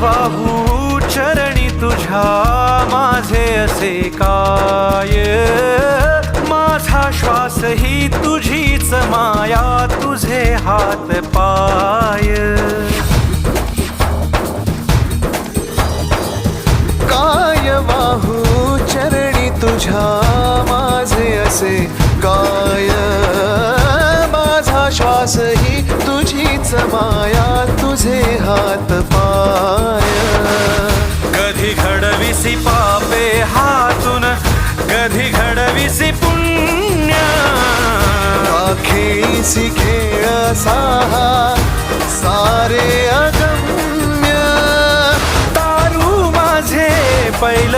वाहू चरणी तुझ्या माझे असे काय, माझा श्वास ही तुझीच माया, तुझे हात पाय. काय वाहू चरणी तुझ्या माझे असे काय, माझा श्वास ही तुझीच माया, तुझे हात पाय. कधी घडविसी पापे हातून, कधी घडविसी पुण्य, खेळीसी खेळ साहा सारे अगम्य. तारू माझे पैल